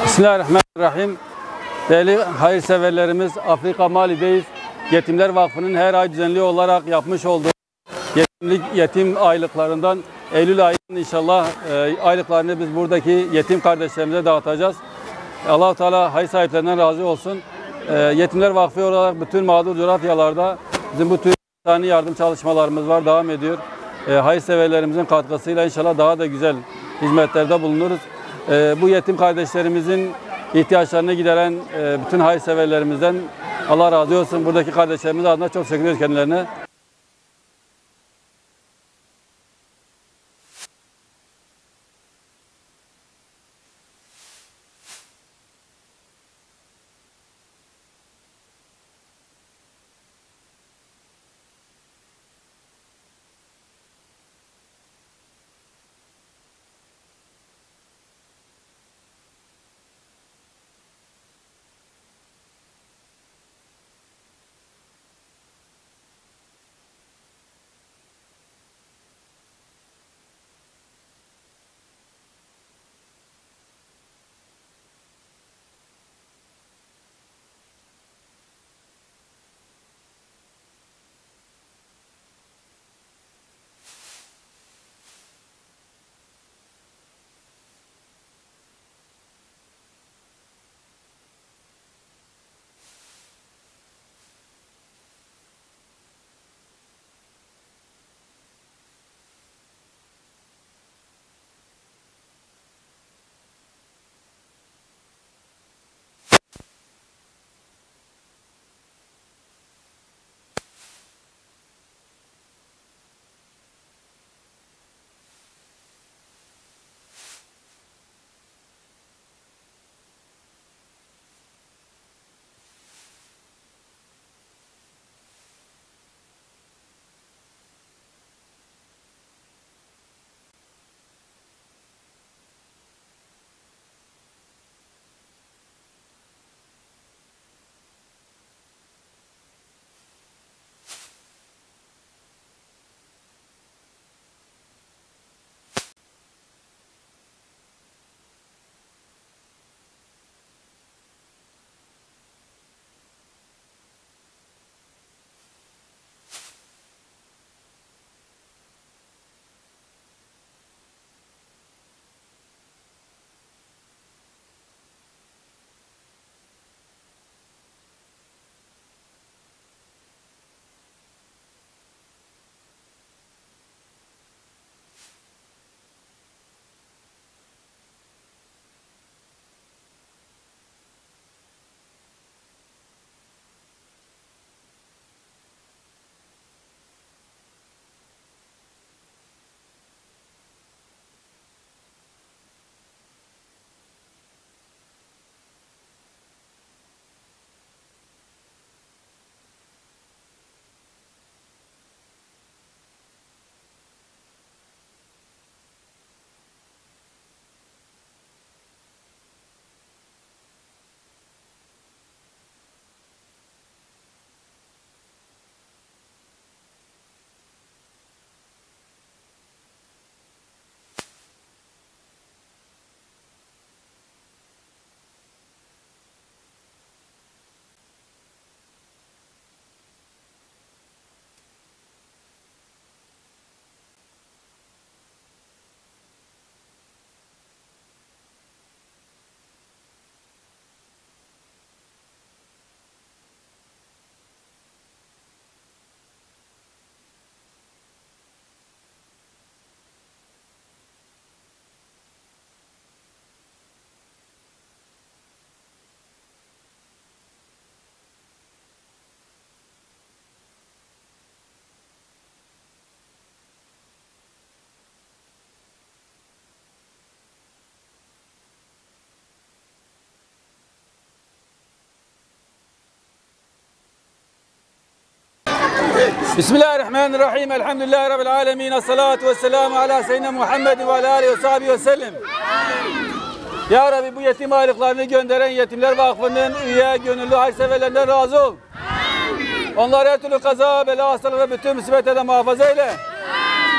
Bismillahirrahmanirrahim. Değerli hayırseverlerimiz, Afrika Mali'deyiz. Yetimler Vakfı'nın her ay düzenli olarak yapmış olduğu yetim aylıklarından Eylül ayının inşallah aylıklarını biz buradaki yetim kardeşlerimize dağıtacağız. Allah-u Teala hayır sahiplerinden razı olsun. Yetimler Vakfı olarak bütün mağdur coğrafyalarda bizim bu tür insani yardım çalışmalarımız var, devam ediyor. Hayırseverlerimizin katkısıyla inşallah daha da güzel hizmetlerde bulunuruz. Bu yetim kardeşlerimizin ihtiyaçlarını gideren bütün hayırseverlerimizden Allah razı olsun. Buradaki kardeşlerimiz adına çok teşekkür ediyoruz kendilerine. Bismillahirrahmanirrahim. Elhamdülillahi Rabbil alemin. Esselatu vesselamu ala seyyidina Muhammed ve ala alihi ve sahbihi ve sellem. Ya Rabbi, bu yetim aylıklarını gönderen Yetimler Vakfı'nın üye, gönüllü, hayırseverlerinden razı ol. Amin. Onları her türlü kaza, bela, hastalık ve bütün musibetlerden muhafaza eyle.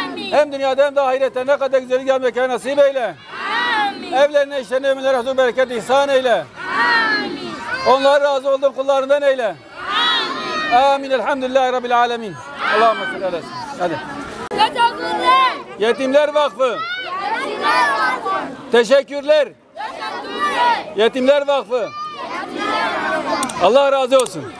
Amin. Hem dünyada hem de ahirette ne kadar güzel gelmekle nasip eyle. Amin. Evlerine, işlerine, ömürlerine huzur, bereket, ihsan eyle. Onlar razı olduğun kullarından eyle. Amin. Elhamdülillahi Rabbil alemin. Allahümme salli ala. Hadi. Yetimler Vakfı. Teşekkürler. Yetimler Vakfı. Allah razı olsun.